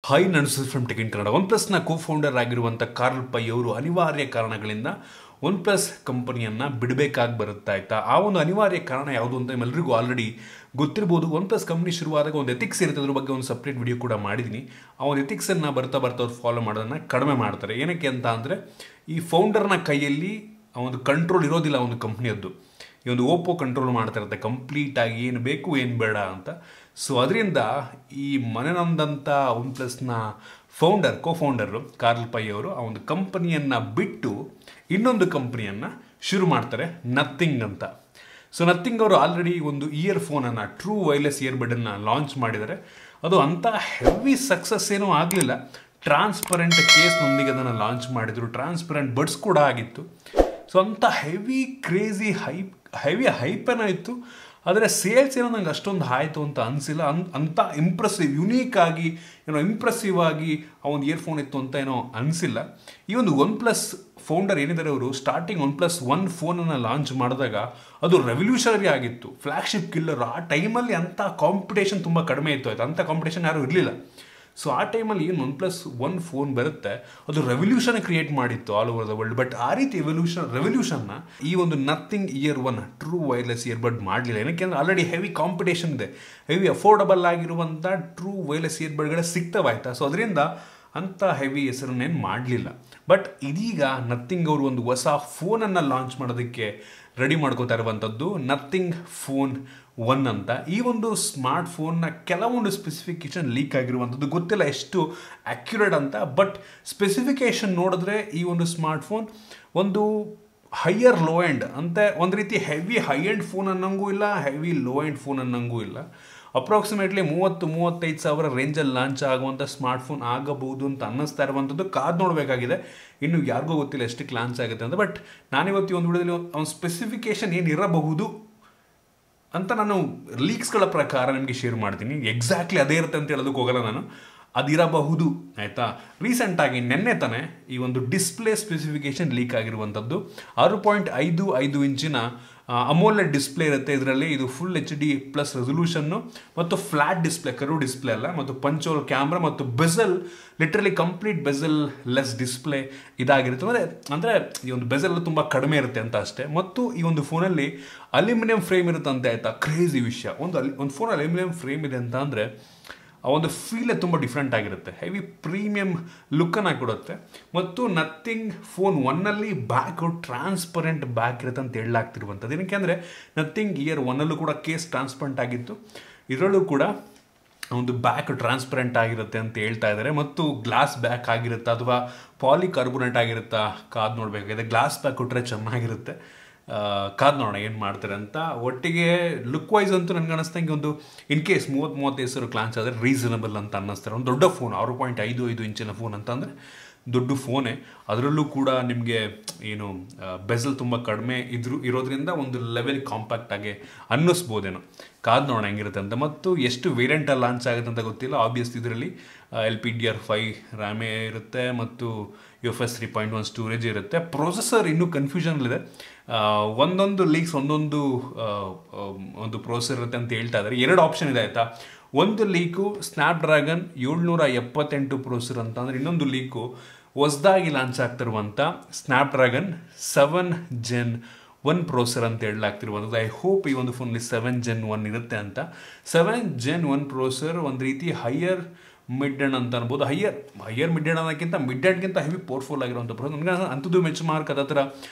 Hi ನಾನು from tech in Kannada. OnePlusನ ಕೋ-ಫೌಂಡರ್ ಆಗಿರುವಂಥ Karl pi ಅವರು ಅನಿವಾರ್ಯ ಕಾರಣಗಳಿಂದ OnePlus ಕಂಪನಿಯನ್ನು ಬಿಡಬೇಕಾಗಿ ಬರುತ್ತೆ ಆಯಿತಾ. ಆ ಒಂದು ಅನಿವಾರ್ಯ ಕಾರಣ ಯಾವುದು ಅಂತ ನಿಮ್ಮೆಲ್ಲರಿಗೂ ಆಲ್ರೆಡಿ ಗೊತ್ತಿರ್ಬೋದು. OnePlus ಕಂಪ್ನಿ ಶುರುವಾದಾಗ ಒಂದು ಎಥಿಕ್ಸ್ ಇರುತ್ತೆ, ಅದ್ರ ಬಗ್ಗೆ ಒಂದು ಸಪ್ರೇಟ್ ವಿಡಿಯೋ ಕೂಡ ಮಾಡಿದ್ದೀನಿ. ಆ ಒಂದು ಎಥಿಕ್ಸನ್ನು ಬರ್ತಾ ಅವ್ರು ಫಾಲೋ ಮಾಡೋದನ್ನು ಕಡಿಮೆ ಮಾಡ್ತಾರೆ. ಏನಕ್ಕೆ ಅಂತ ಅಂದರೆ ಈ ಫೌಂಡರ್ನ ಕೈಯಲ್ಲಿ ಆ ಒಂದು ಕಂಟ್ರೋಲ್ ಇರೋದಿಲ್ಲ ಒಂದು ಕಂಪ್ನಿಯದ್ದು. ಈ ಒಂದು ಓಪೋ ಕಂಟ್ರೋಲ್ ಮಾಡ್ತಾ ಇರುತ್ತೆ ಕಂಪ್ಲೀಟಾಗಿ, ಏನು ಬೇಕು ಏನು ಬೇಡ ಅಂತ. ಸೊ ಅದರಿಂದ ಈ ಮನೆನೊಂದಂಥ OnePlusನ ಕೋ-ಫೌಂಡರು ಕಾರ್ಲ್ ಪೈ ಅವರು ಆ ಒಂದು ಕಂಪನಿಯನ್ನು ಬಿಟ್ಟು ಇನ್ನೊಂದು ಕಂಪನಿಯನ್ನು ಶುರು ಮಾಡ್ತಾರೆ, ನಥಿಂಗ್ ಅಂತ. ಸೊ ನಥಿಂಗ್ ಅವರು ಆಲ್ರೆಡಿ ಒಂದು ಇಯರ್ಫೋನನ್ನು, ಟ್ರೂ ವೈರ್ಲೆಸ್ ಇಯರ್ಬಡನ್ನು ಲಾಂಚ್ ಮಾಡಿದ್ದಾರೆ. ಅದು ಅಂಥ ಹೆವಿ ಸಕ್ಸಸ್ ಏನೂ ಆಗಲಿಲ್ಲ. ಟ್ರಾನ್ಸ್ಪರೆಂಟ್ ಕೇಸ್ನೊಂದಿಗೆ ಅದನ್ನು ಲಾಂಚ್ ಮಾಡಿದರು. ಟ್ರಾನ್ಸ್ಪರೆಂಟ್ ಬಡ್ಸ್ ಕೂಡ ಆಗಿತ್ತು. ಸೊ ಅಂಥ ಹೆವಿ ಕ್ರೇಜಿ ಹೆವಿ ಹೈಪೇನೋ ಇತ್ತು. ಆದರೆ ಸೇಲ್ಸ್ ಏನೋ ನಂಗೆ ಅಷ್ಟೊಂದು ಆಯಿತು ಅಂತ ಅನಿಸಿಲ್ಲ. ಅಂಥ ಯುನೀಕ್ ಆಗಿ ಇಂಪ್ರೆಸಿವ್ ಆಗಿ ಆ ಒಂದು ಇಯರ್ಫೋನ್ ಇತ್ತು ಅಂತ ಏನೋ ಅನಿಸಿಲ್ಲ. ಈ ಒಂದು OnePlus ಫೌಂಡರ್ ಏನಿದ್ದಾರೆ ಅವರು ಸ್ಟಾರ್ಟಿಂಗ್ OnePlus 1 ಫೋನನ್ನು ಲಾಂಚ್ ಮಾಡಿದಾಗ ಅದು ರೆವಲ್ಯೂಷನರಿ ಆಗಿತ್ತು, ಫ್ಲ್ಯಾಗ್ಶಿಪ್ ಕಿಲ್ಲರ್. ಆ ಟೈಮಲ್ಲಿ ಅಂಥ ಕಾಂಪಿಟೇಷನ್ ತುಂಬ ಕಡಿಮೆ ಇತ್ತು ಆಯ್ತು, ಅಂಥ ಕಾಂಪಿಟೇಷನ್ ಯಾರೂ ಇರಲಿಲ್ಲ. ಸೊ ಆ ಟೈಮಲ್ಲಿ ಏನು OnePlus 1 ಫೋನ್ ಬರುತ್ತೆ ಅದು ರೆವಲ್ಯೂಷನ್ ಕ್ರಿಯೇಟ್ ಮಾಡಿತ್ತು all over the world. But ಆ ರೀತಿ ರೆವಲ್ಯೂಷನ್ನ ಈ ಒಂದು nothing year 1 true wireless earbud ಮಾಡಲಿಲ್ಲ. ಏನಕ್ಕೆ ಅಂದರೆ ಆಲ್ರೆಡಿ ಹೆವಿ ಕಾಂಪಿಟೇಷನ್ ಇದೆ, ಹೆವಿ ಅಫೋರ್ಡಬಲ್ ಆಗಿರುವಂಥ ಟ್ರೂ ವೈರ್ಲೆಸ್ ಇಯರ್ಬಡ್ಗಳೇ ಸಿಗ್ತವಾಯ್ತಾ. ಸೊ ಅದರಿಂದ ಅಂಥ ಹೆವಿ ಹೆಸರನ್ನೇನು ಮಾಡಲಿಲ್ಲ. ಬಟ್ ಇದೀಗ ನಥಿಂಗ್ ಅವರು ಒಂದು ಹೊಸ ಫೋನನ್ನು ಲಾಂಚ್ ಮಾಡೋದಕ್ಕೆ ರೆಡಿ ಮಾಡ್ಕೋತಾ ಇರುವಂಥದ್ದು ನಥಿಂಗ್ ಫೋನ್ 1 ಅಂತ. ಈ ಒಂದು ಸ್ಮಾರ್ಟ್ ಫೋನ್ನ ಕೆಲವೊಂದು ಸ್ಪೆಸಿಫಿಕೇಶನ್ ಲೀಕ್ ಆಗಿರುವಂಥದ್ದು, ಗೊತ್ತಿಲ್ಲ ಎಷ್ಟು ಅಕ್ಯುರೇಟ್ ಅಂತ. ಬಟ್ ಸ್ಪೆಸಿಫಿಕೇಶನ್ ನೋಡಿದ್ರೆ ಈ ಒಂದು ಸ್ಮಾರ್ಟ್ ಫೋನ್ ಒಂದು ಹೈಯರ್ ಲೋ ಎಂಡ್ ಅಂತ, ಒಂದು ರೀತಿ ಹೆವಿ ಹೈ ಎಂಡ್ ಫೋನ್ ಅನ್ನಂಗೂ ಇಲ್ಲ, ಹೆವಿ ಲೋ ಎಂಡ್ ಫೋನ್ ಅನ್ನಂಗೂ ಇಲ್ಲ. ಅಪ್ರಾಕ್ಸಿಮೇಟ್ಲಿ 30-35 ಸಾವಿರ ರೇಂಜಲ್ಲಿ ಲಾಂಚ್ ಆಗುವಂಥ ಸ್ಮಾರ್ಟ್ ಫೋನ್ ಆಗಬಹುದು ಅಂತ ಅನ್ನಿಸ್ತಾ ಇರುವಂಥದ್ದು. ಕಾದು ನೋಡಬೇಕಾಗಿದೆ, ಇನ್ನು ಯಾರಿಗೂ ಗೊತ್ತಿಲ್ಲ ಎಷ್ಟಕ್ಕೆ ಲಾಂಚ್ ಆಗುತ್ತೆ ಅಂತ. ಬಟ್ ನಾನಿವತ್ತು ಒಂದು ವಿಡಿಯೋದಲ್ಲಿ ಒಂದು ಸ್ಪೆಸಿಫಿಕೇಶನ್ ಏನಿರಬಹುದು ಅಂತ ನಾನು ಲೀಕ್ಸ್ಗಳ ಪ್ರಕಾರ ನಿಮಗೆ ಶೇರ್ ಮಾಡ್ತೀನಿ. ಎಕ್ಸಾಕ್ಟ್ಲಿ ಅದೇ ಇರುತ್ತೆ ಅಂತ ಹೇಳೋದಕ್ಕೆ ಹೋಗಲ್ಲ ನಾನು, ಅದಿರಬಹುದು ಆಯಿತಾ. ರೀಸೆಂಟಾಗಿ ನೆನ್ನೆ ತಾನೇ ಈ ಒಂದು ಡಿಸ್ಪ್ಲೇ ಸ್ಪೆಸಿಫಿಕೇಶನ್ ಲೀಕ್ ಆಗಿರುವಂಥದ್ದು. 6.55 ಇಂಚಿನ ಅಮೋಲೆಡ್ ಡಿಸ್ಪ್ಲೇ ಇರುತ್ತೆ ಇದರಲ್ಲಿ. ಇದು ಫುಲ್ HD+ ರೆಸೊಲ್ಯೂಷನ್ನು ಮತ್ತು ಫ್ಲ್ಯಾಟ್ ಡಿಸ್ಪ್ಲೇ, ಕರು ಡಿಸ್ಪ್ಲೇ ಅಲ್ಲ, ಮತ್ತು ಪಂಚೋಲ್ ಕ್ಯಾಮ್ರಾ ಮತ್ತು ಬೆಸಲ್, ಲಿಟ್ರಲಿ ಕಂಪ್ಲೀಟ್ ಬೆಸಲ್ ಲೆಸ್ ಡಿಸ್ಪ್ಲೇ ಇದಾಗಿರುತ್ತೆ. ಅಂದರೆ ಈ ಒಂದು ಬೆಸಲ್ ತುಂಬ ಕಡಿಮೆ ಇರುತ್ತೆ ಅಂತ ಅಷ್ಟೇ. ಮತ್ತು ಈ ಒಂದು ಫೋನಲ್ಲಿ ಅಲ್ಯೂಮಿನಿಯಂ ಫ್ರೇಮ್ ಇರುತ್ತೆ ಅಂತ ಆಯಿತಾ. ಕ್ರೇಜಿ ವಿಷಯ, ಒಂದು ಫೋನ್ ಅಲ್ಯೂಮಿನಿಯಂ ಫ್ರೇಮ್ ಇದೆ ಅಂತ ಅಂದರೆ ಆ ಒಂದು ಫೀಲೇ ತುಂಬ ಡಿಫ್ರೆಂಟ್ ಆಗಿರುತ್ತೆ, ಹೆವಿ ಪ್ರೀಮಿಯಂ ಲುಕ್ಕನ್ನು ಕೊಡುತ್ತೆ. ಮತ್ತು ನಥಿಂಗ್ ಫೋನ್ 1ನಲ್ಲಿ ಬ್ಯಾಕ್ ಟ್ರಾನ್ಸ್ಪರೆಂಟ್ ಬ್ಯಾಕ್ ಇರುತ್ತೆ ಅಂತ ಹೇಳಲಾಗ್ತಿರುವಂಥದ್ದು. ಏನಕ್ಕೆ ಅಂದರೆ ನಥಿಂಗ್ ಇಯರ್ 1ಅಲ್ಲೂ ಕೂಡ ಕೇಸ್ ಟ್ರಾನ್ಸ್ಪರೆಂಟ್ ಆಗಿತ್ತು, ಇದರಲ್ಲೂ ಕೂಡ ಒಂದು ಬ್ಯಾಕ್ ಟ್ರಾನ್ಸ್ಪರೆಂಟ್ ಆಗಿರುತ್ತೆ ಅಂತ ಹೇಳ್ತಾ ಇದ್ದಾರೆ. ಮತ್ತು ಗ್ಲಾಸ್ ಬ್ಯಾಕ್ ಆಗಿರುತ್ತಾ ಅಥವಾ ಪಾಲಿಕಾರ್ಬೊನೇಟ್ ಆಗಿರುತ್ತಾ ಕಾದು ನೋಡಬೇಕಾಗಿದೆ. ಗ್ಲಾಸ್ ಬ್ಯಾಕ್ ಕೊಟ್ಟರೆ ಚೆನ್ನಾಗಿರುತ್ತೆ, ಕಾದು ನೋಡೋಣ ಏನು ಮಾಡ್ತಾರೆ ಅಂತ. ಒಟ್ಟಿಗೆ ಲುಕ್ ವೈಸ್ ಅಂತೂ ನನಗೆ ಅನ್ನಿಸ್ತಂಗೆ ಒಂದು ಇನ್ ಕೇಸ್ 30-35 ಸಾವಿರ ಲಾಂಚ್ ಆದರೆ ರೀಸನಬಲ್ ಅಂತ ಅನ್ನಿಸ್ತಾರೆ. ಒಂದು ದೊಡ್ಡ ಫೋನ್ 6.55 ಇಂಚಿನ ಫೋನ್ ಅಂತ ಅಂದರೆ ದೊಡ್ಡ ಫೋನೇ. ಅದರಲ್ಲೂ ಕೂಡ ನಿಮಗೆ ಏನು ಬೆಸಲ್ ತುಂಬ ಕಡಿಮೆ ಇರೋದ್ರಿಂದ ಒಂದು ಲೆವೆಲ್ ಕಾಂಪ್ಯಾಕ್ಟ್ ಆಗಿ ಅನ್ನಿಸ್ಬೋದೇನೋ. ಕಾದು ನೋಡೋಣ ಹೆಂಗಿರುತ್ತೆ ಅಂತ. ಮತ್ತು ಎಷ್ಟು ವೇರಿಯಂಟಲ್ಲಿ ಲಾಂಚ್ ಆಗುತ್ತೆ ಅಂತ ಗೊತ್ತಿಲ್ಲ. ಆಬ್ವಿಯಸ್ಲಿ ಇದರಲ್ಲಿ LPDDR5 ರ್ಯಾಮೇ ಇರುತ್ತೆ ಮತ್ತು UFS 3.1 ಸ್ಟೋರೇಜ್ ಇರುತ್ತೆ. ಪ್ರೊಸೆಸರ್ ಇನ್ನೂ ಕನ್ಫ್ಯೂಷನಲ್ಲಿದೆ. ಒಂದೊಂದು ಲೀಕ್ಸ್ ಒಂದು ಪ್ರೊಸೆಸರ್ ಇರುತ್ತೆ ಅಂತ ಹೇಳ್ತಾ ಇದ್ದಾರೆ. 2 ಆಪ್ಷನ್ ಇದೆ ಆಯಿತಾ. ಒಂದು ಲೀಕು ಸ್ನ್ಯಾಪ್ಡ್ರ್ಯಾಗನ್ 778 ಪ್ರೊಸೆಸರ್ ಅಂತ ಅಂದರೆ, ಇನ್ನೊಂದು ಲೀಕು ಹೊಸದಾಗಿ ಲಾಂಚ್ ಆಗ್ತಿರುವಂಥ ಸ್ನ್ಯಾಪ್ಡ್ರ್ಯಾಗನ್ 7 Gen 1 ಪ್ರೊಸೆಸರ್ ಅಂತ ಹೇಳಲಾಗ್ತಿರುವಂಥದ್ದು. ಐ ಹೋಪ್ ಈ ಒಂದು ಫೋನಲ್ಲಿ 7 Gen 1 ಇರುತ್ತೆ ಅಂತ. 7 Gen 1 ಪ್ರೊಸೆಸರ್ ಒಂದು ರೀತಿ ಹೈಯರ್ ಮಿಡ್ ಎಂಡ್ ಅಂತ ಅನ್ಬೋದು. ಹೈಯರ್ ಮಿಡ್ ಎಂಡ್ ಅನ್ನೋಕ್ಕಿಂತ ಮಿಡ್ ಎಂಡ್ಗಿಂತ ಹೆವಿ ಪವರ್ಫುಲ್ ಆಗಿರುವಂಥ ಪ್ರೊಸೆಸರ್. ನನಗೆ ಅಂಥದ್ದು ಬೆಂಚ್ ಮಾರ್ಕ್ ಅದತ್ರ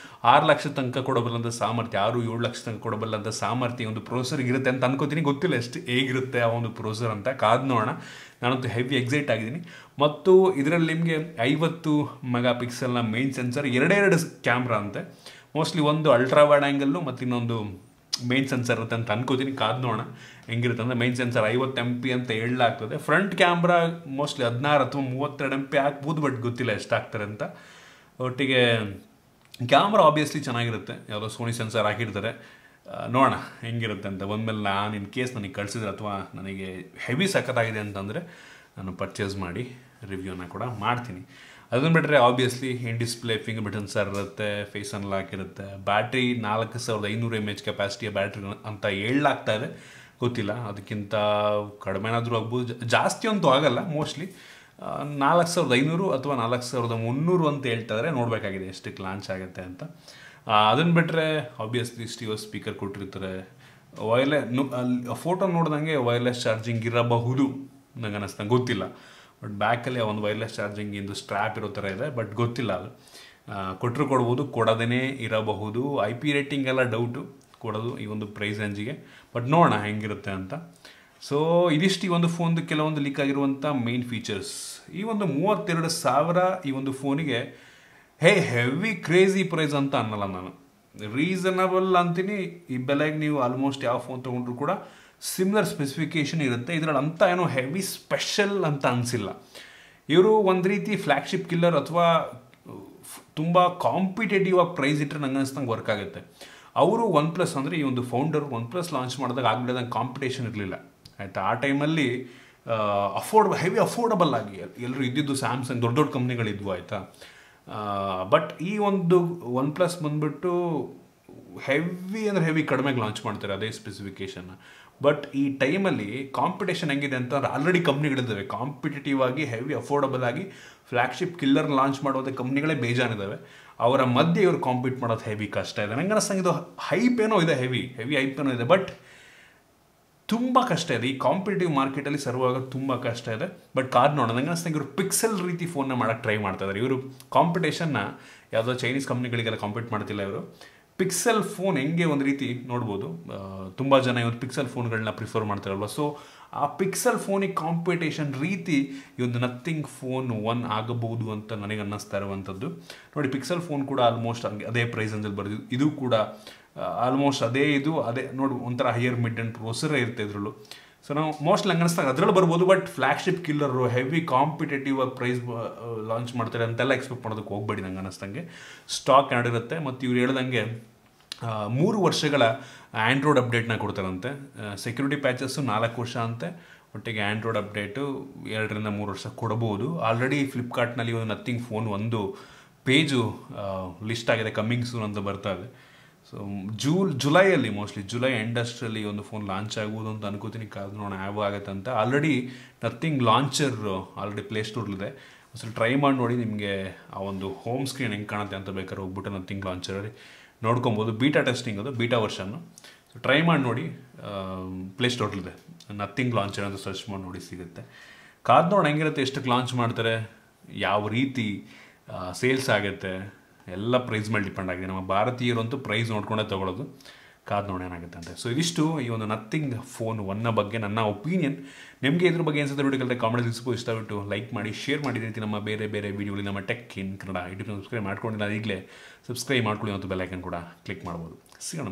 6 ಲಕ್ಷ ತನಕ ಕೊಡಬಲ್ಲಂಥ ಸಾಮರ್ಥ್ಯ, 6-7 ಲಕ್ಷ ತನಕ ಕೊಡಬಲ್ಲಂಥ ಸಾಮರ್ಥ್ಯ ಒಂದು ಪ್ರೊಸೆಸರ್ಗೆ ಇರುತ್ತೆ ಅಂತ ಅನ್ಕೋತೀನಿ. ಗೊತ್ತಿಲ್ಲ ಎಷ್ಟು ಹೇಗಿರುತ್ತೆ ಆ ಒಂದು ಪ್ರೊಸೆಸರ್ ಅಂತ, ಕಾದು ನೋಡೋಣ. ನಾನಂತೂ ಹೆವಿ ಎಕ್ಸೈಟ್ ಆಗಿದ್ದೀನಿ. ಮತ್ತು ಇದರಲ್ಲಿ ನಿಮಗೆ 50 ಮೆಗಾಪಿಕ್ಸೆಲ್ನ ಮೇನ್ ಸೆನ್ಸರ್, 2 ಕ್ಯಾಮ್ರಾ ಅಂತೆ. ಮೋಸ್ಟ್ಲಿ ಒಂದು ಅಲ್ಟ್ರಾ ವೈಡ್ ಆ್ಯಂಗಲ್ಲು ಮತ್ತು ಇನ್ನೊಂದು ಮೇನ್ ಸೆನ್ಸರ್ ಇರುತ್ತೆ ಅಂತ ಅನ್ಕೋತೀನಿ. ಕಾದು ನೋಡೋಣ ಹೆಂಗಿರುತ್ತೆ ಅಂದರೆ. ಮೇನ್ ಸೆನ್ಸರ್ 50 MP ಅಂತ ಹೇಳಲಾಗ್ತದೆ. ಫ್ರಂಟ್ ಕ್ಯಾಮ್ರಾ ಮೋಸ್ಟ್ಲಿ 16 ಅಥವಾ 32 MP ಹಾಕ್ಬೋದು, ಬಟ್ ಗೊತ್ತಿಲ್ಲ ಎಷ್ಟಾಗ್ತಾರೆ ಅಂತ. ಒಟ್ಟಿಗೆ ಕ್ಯಾಮ್ರಾ ಆಬ್ವಿಯಸ್ಲಿ ಚೆನ್ನಾಗಿರುತ್ತೆ, ಯಾವುದೋ ಸೋನಿ ಸೆನ್ಸರ್ ಹಾಕಿರ್ತಾರೆ. ನೋಡೋಣ ಹೆಂಗಿರುತ್ತೆ ಅಂತ. ಬಂದಮೇಲೆ ನಾನು ಇನ್ ಕೇಸ್ ನನಗೆ ಕಳಿಸಿದ್ರೆ ಅಥವಾ ನನಗೆ ಹೆವಿ ಸಖತ್ತಾಗಿದೆ ಅಂತಂದರೆ ನಾನು ಪರ್ಚೇಸ್ ಮಾಡಿ ರಿವ್ಯೂನ ಕೂಡ ಮಾಡ್ತೀನಿ. ಅದನ್ನು ಬಿಟ್ಟರೆ ಆಬ್ವಿಯಸ್ಲಿ ಇನ್ ಡಿಸ್ಪ್ಲೇ ಫಿಂಗರ್ ಪ್ರಿಂಟ್ ಸೆನ್ಸರ್ ಇರುತ್ತೆ, ಫೇಸ್ ಅನ್ಲಾಕ್ ಇರುತ್ತೆ. ಬ್ಯಾಟ್ರಿ 4500 mAh ಕೆಪಾಸಿಟಿಯ ಬ್ಯಾಟ್ರಿ ಅಂತ ಹೇಳಲಾಗ್ತಾ ಇದೆ. ಗೊತ್ತಿಲ್ಲ, ಅದಕ್ಕಿಂತ ಕಡಿಮೆನಾದರೂ ಆಗ್ಬೋದು, ಜಾಸ್ತಿ ಅಂತೂ ಆಗಲ್ಲ ಮೋಸ್ಟ್ಲಿ. 4500 ಅಥವಾ 4300 ಅಂತ ಹೇಳ್ತಾಯಿದ್ರೆ ನೋಡಬೇಕಾಗಿದೆ ಎಷ್ಟಕ್ಕೆ ಲಾಂಚ್ ಆಗುತ್ತೆ ಅಂತ. ಅದನ್ನು ಬಿಟ್ಟರೆ ಆಬ್ವಿಯಸ್ಲಿ ಸ್ಟೀರಿಯೋ ಸ್ಪೀಕರ್ ಕೊಟ್ಟಿರ್ತಾರೆ. ಫೋಟೋ ನೋಡ್ದಂಗೆ ವೈರ್ಲೆಸ್ ಚಾರ್ಜಿಂಗ್ ಇರಬಹುದು ನಂಗೆ ಅನ್ನಿಸ್ತಂಗೆ, ಗೊತ್ತಿಲ್ಲ. ಬಟ್ ಬ್ಯಾಕಲ್ಲಿ ಒಂದು ವೈರ್ಲೆಸ್ ಚಾರ್ಜಿಂಗಿಂದು ಸ್ಟ್ರ್ಯಾಪ್ ಇರೋ ಥರ ಇದೆ, ಬಟ್ ಗೊತ್ತಿಲ್ಲ ಅದು. ಕೊಟ್ಟರು ಕೊಡ್ಬೋದು, ಕೊಡೋದೇ ಇರಬಹುದು. IP ರೇಟಿಂಗ್ ಎಲ್ಲ ಡೌಟು ಕೊಡೋದು ಈ ಒಂದು ಪ್ರೈಸ್ ರೇಂಜಿಗೆ, ಬಟ್ ನೋಡೋಣ ಹೆಂಗಿರುತ್ತೆ ಅಂತ. ಸೊ ಇದಿಷ್ಟು ಈ ಒಂದು ಫೋನ್ದು ಕೆಲವೊಂದು ಲೀಕ್ ಆಗಿರುವಂಥ ಮೇನ್ ಫೀಚರ್ಸ್. ಈ ಒಂದು 32,000 ಈ ಒಂದು ಫೋನಿಗೆ ಹೆವಿ ಕ್ರೇಜಿ ಪ್ರೈಸ್ ಅಂತ ಅನ್ನಲ್ಲ ನಾನು, ರೀಸನಬಲ್ ಅಂತೀನಿ. ಈ ಬೆಲೆಗೆ ನೀವು ಆಲ್ಮೋಸ್ಟ್ ಯಾವ ಫೋನ್ ತೊಗೊಂಡ್ರು ಕೂಡ ಸಿಮಿಲರ್ ಸ್ಪೆಸಿಫಿಕೇಷನ್ ಇರುತ್ತೆ. ಇದರಲ್ಲಿ ಅಂತ ಏನೋ ಹೆವಿ ಸ್ಪೆಷಲ್ ಅಂತ ಅನಿಸಿಲ್ಲ. ಇವರು ಒಂದು ರೀತಿ ಫ್ಲ್ಯಾಗ್ಶಿಪ್ ಕಿಲ್ಲರ್ ಅಥವಾ ತುಂಬ ಕಾಂಪಿಟೇಟಿವ್ ಆಗಿ ಪ್ರೈಸ್ ಇಟ್ಟರೆ ನಂಗೆ ಅನಿಸ್ತಂಗೆ ವರ್ಕ್ ಆಗುತ್ತೆ. ಅವರು OnePlus ಅಂದರೆ ಈ ಒಂದು ಫೌಂಡರ್ OnePlus ಲಾಂಚ್ ಮಾಡಿದಾಗ ಆಗ್ಬಿಡೋದಂಗೆ ಕಾಂಪಿಟೇಷನ್ ಇರಲಿಲ್ಲ ಆಯಿತಾ. ಆ ಟೈಮಲ್ಲಿ ಹೆವಿ ಅಫೋರ್ಡಬಲ್ ಆಗಿ ಎಲ್ಲರೂ ಇದ್ದಿದ್ದು ಸ್ಯಾಮ್ಸಂಗ್ ದೊಡ್ಡ ದೊಡ್ಡ ಕಂಪ್ನಿಗಳಿದ್ವು ಆಯಿತಾ. ಬಟ್ ಈ ಒಂದು OnePlus ಬಂದುಬಿಟ್ಟು ಹೆವಿ ಕಡಿಮೆಗೆ ಲಾಂಚ್ ಮಾಡ್ತಾರೆ ಅದೇ ಸ್ಪೆಸಿಫಿಕೇಷನ್ನ. ಬಟ್ ಈ ಟೈಮಲ್ಲಿ ಕಾಂಪಿಟೇಷನ್ ಹೆಂಗಿದೆ ಅಂತಂದ್ರೆ ಆಲ್ರೆಡಿ ಕಂಪ್ನಿಗಳಿದ್ದಾವೆ ಕಾಂಪಿಟೇಟಿವ್ ಆಗಿ ಹೆವಿ ಅಫೋರ್ಡಬಲ್ ಆಗಿ ಫ್ಲ್ಯಾಗ್ಶಿಪ್ ಕಿಲ್ಲರ್ ಲಾಂಚ್ ಮಾಡೋದೇ ಕಂಪ್ನಿಗಳೇ ಬೇಜಾನಿದ್ದಾವೆ. ಅವರ ಮಧ್ಯೆ ಇವರು ಕಾಂಪೀಟ್ ಮಾಡೋದು ಹೆವಿ ಕಷ್ಟ ಇದೆ. ನಂಗೆ ಅನ್ನಿಸ್ತಂಗೆ ಇದು ಹೈಪ್ ಏನೋ ಇದೆ, ಹೆವಿ ಹೈಪ್ ಏನೋ ಇದೆ, ಬಟ್ ತುಂಬ ಕಷ್ಟ ಇದೆ. ಈ ಕಾಂಪಿಟೇಟಿವ್ ಮಾರ್ಕೆಟಲ್ಲಿ ಸರ್ವ್ ಆಗೋದು ತುಂಬ ಕಷ್ಟ ಇದೆ. ಬಟ್ ಕಾದ್ ನೋಡೋಣ, ನಂಗೆ ಅನ್ನಿಸ್ತಂಗೆ ಇವರು ಪಿಕ್ಸೆಲ್ ರೀತಿ ಫೋನ್ನ ಮಾಡೋಕ್ಕೆ ಟ್ರೈ ಮಾಡ್ತಾ ಇದ್ದಾರೆ. ಇವರು ಕಾಂಪಿಟೇಷನ್ನ ಯಾವುದೋ ಚೈನೀಸ್ ಕಂಪ್ನಿಗಳಿಗೆಲ್ಲ ಕಾಂಪೀಟ್ ಮಾಡ್ತಿಲ್ಲ. ಇವರು ಪಿಕ್ಸೆಲ್ ಫೋನ್ ಹೆಂಗೆ ಒಂದು ರೀತಿ ನೋಡ್ಬೋದು, ತುಂಬ ಜನ ಇವತ್ತು ಪಿಕ್ಸೆಲ್ ಫೋನ್ಗಳನ್ನ ಪ್ರಿಫರ್ ಮಾಡ್ತಾರಲ್ವ. ಸೊ ಆ ಪಿಕ್ಸೆಲ್ ಫೋನಿಗೆ ಕಾಂಪಿಟೇಷನ್ ರೀತಿ ಈ ಒಂದು ನಥಿಂಗ್ ಫೋನ್ 1 ಆಗಬಹುದು ಅಂತ ನನಗೆ ಅನ್ನಿಸ್ತಾ ಇರುವಂಥದ್ದು. ನೋಡಿ, ಪಿಕ್ಸೆಲ್ ಫೋನ್ ಕೂಡ ಆಲ್ಮೋಸ್ಟ್ ಅದೇ ಪ್ರೈಸ್ ಅಂದಲ್ಲಿ ಬರೋದು. ಇದು ಕೂಡ ಆಲ್ಮೋಸ್ಟ್ ಅದೇ ನೋಡಿ, ಒಂಥರ ಹೈಯರ್ ಮಿಡ್ ಆ್ಯಂಡ್ ಪ್ರೊಸೆಸರೇ ಇರುತ್ತೆ ಇದರಲ್ಲೂ. ಸೊ ನಾವು ಮೋಸ್ಟ್ಲಿ ಹಂಗೆ ಅನ್ನಿಸ್ದಾಗ ಅದರಲ್ಲಿ ಬರ್ಬೋದು. But flagship killer heavy competitive ಆಗಿ ಪ್ರೈಸ್ ಲಾಂಚ್ ಮಾಡ್ತಾರೆ ಅಂತೆಲ್ಲ ಎಕ್ಸ್ಪೆಕ್ಟ್ ಮಾಡೋದಕ್ಕೆ ಹೋಗ್ಬೇಡಿ. ನಂಗೆ ಅನ್ನಿಸ್ತಂಗೆ ಸ್ಟಾಕ್ ಇರುತ್ತೆ. ಮತ್ತು ಇವ್ರು ಹೇಳ್ದಂಗೆ 3 ವರ್ಷಗಳ ಆ್ಯಂಡ್ರಾಯ್ಡ್ ಅಪ್ಡೇಟ್ನ ಕೊಡ್ತಾರಂತೆ. ಸೆಕ್ಯೂರಿಟಿ ಪ್ಯಾಚಸ್ಸು 4 ವರ್ಷ ಅಂತೆ. ಒಟ್ಟಿಗೆ ಆ್ಯಂಡ್ರಾಯ್ಡ್ ಅಪ್ಡೇಟು 2 ರಿಂದ 3 ವರ್ಷ ಕೊಡ್ಬೋದು. ಆಲ್ರೆಡಿ ಫ್ಲಿಪ್ಕಾರ್ಟ್ನಲ್ಲಿ ಒಂದು ನಥಿಂಗ್ ಫೋನ್ ಒಂದು ಪೇಜು ಲಿಸ್ಟ್ ಆಗಿದೆ, ಕಮ್ಮಿಂಗ್ ಸೂನ್ ಅಂತ ಬರ್ತಾ ಇದೆ. ಸೊ ಜುಲೈಯಲ್ಲಿ ಮೋಸ್ಟ್ಲಿ ಜುಲೈ ಎಂಡಸ್ಟ್ರಲ್ಲಿ ಒಂದು ಫೋನ್ ಲಾಂಚ್ ಆಗ್ಬೋದು ಅಂತ ಅನ್ಕೋತೀನಿ. ಕಾದು ನೋಡೋಣ ಯಾವ ಆಗುತ್ತೆ ಅಂತ. ಆಲ್ರೆಡಿ ನಥಿಂಗ್ ಲಾಂಚರ್ ಆಲ್ರೆಡಿ ಪ್ಲೇಸ್ಟೋರ್ಲಿದೆ. ಸ್ವಲ್ಪ ಟ್ರೈ ಮಾಡಿ ನೋಡಿ, ನಿಮಗೆ ಆ ಒಂದು ಹೋಮ್ ಸ್ಕ್ರೀನ್ ಹೆಂಗೆ ಕಾಣುತ್ತೆ ಅಂತ ಬೇಕಾದ್ರೆ ಹೋಗ್ಬಿಟ್ಟು ನಥಿಂಗ್ ಲಾಂಚರಲ್ಲಿ ನೋಡ್ಕೊಬೋದು. ಬೀಟಾ ಟೆಸ್ಟಿಂಗ್ ಅದು, ಬೀಟಾ ವರ್ಷನ್ನು. ಸೊ ಟ್ರೈ ಮಾಡಿ ನೋಡಿ, ಪ್ಲೇಸ್ಟೋರ್ಲಿದೆ. ನಥಿಂಗ್ ಲಾಂಚರ್ ಅಂತ ಸರ್ಚ್ ಮಾಡಿ ನೋಡಿ, ಸಿಗುತ್ತೆ. ಕಾದು ನೋಡೋಣ ಹೆಂಗಿರುತ್ತೆ, ಎಷ್ಟಕ್ಕೆ ಲಾಂಚ್ ಮಾಡ್ತಾರೆ, ಯಾವ ರೀತಿ ಸೇಲ್ಸ್ ಆಗುತ್ತೆ, ಎಲ್ಲ ಪ್ರೈಸ್ ಮೇಲೆ ಡಿಪೆಂಡ್ ಆಗಿದೆ. ನಮ್ಮ ಭಾರತೀಯರಂತೂ ಪ್ರೈಸ್ ನೋಡ್ಕೊಂಡೇ ತೊಗೊಳ್ಳೋದು. ಕಾದು ನೋಡಿ ಏನಾಗುತ್ತೆ ಅಂತ. ಸೊ ಇದಿಷ್ಟು ಈ ಒಂದು ನಥಿಂಗ್ ಫೋನ್ 1 ಬಗ್ಗೆ ನನ್ನ ಒಪಿನಿಯನ್. ನಿಮಗೆ ಇದ್ರ ಬಗ್ಗೆ ಅನ್ಸುತ್ತೆ ವಿಡಿಯೋಗಳಿಗೆ ಕಾಮೆಂಟ್ ತಿಳಿಸ್ಬೋದು. ಇಷ್ಟವಿಟ್ಟು ಲೈಕ್ ಮಾಡಿ, ಶೇರ್ ಮಾಡಿ. ರೀತಿ ನಮ್ಮ ಬೇರೆ ವಿಡಿಯೋಗಳು ನಮ್ಮ tech in Kannada YouTube subscribe ಮಾಡ್ಕೊಂಡಿಲ್ಲ, ಈಗಲೇ ಸಬ್ಸ್ಕ್ರೈಬ್ ಮಾಡ್ಕೊಳ್ಳಿ ಮತ್ತು ಬೆಲ್ ಐಕನ್ ಕೂಡ ಕ್ಲಿಕ್ ಮಾಡ್ಬೋದು. ಸಿಗೋಣ.